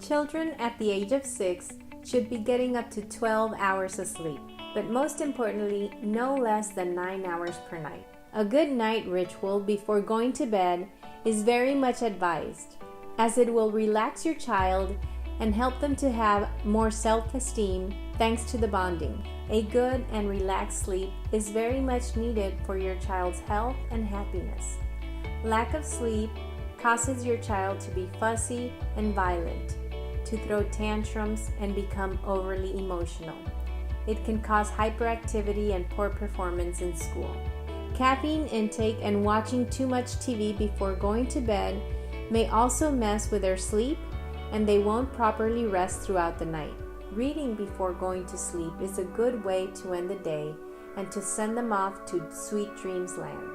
Children at the age of 6 should be getting up to 12 hours of sleep, but most importantly, no less than 9 hours per night. A good night ritual before going to bed is very much advised, as it will relax your child and help them to have more self-esteem thanks to the bonding. A good and relaxed sleep is very much needed for your child's health and happiness. Lack of sleep causes your child to be fussy and violent, to throw tantrums and become overly emotional. It can cause hyperactivity and poor performance in school. Caffeine intake and watching too much TV before going to bed may also mess with their sleep, and they won't properly rest throughout the night. Reading before going to sleep is a good way to end the day and to send them off to sweet dreams land.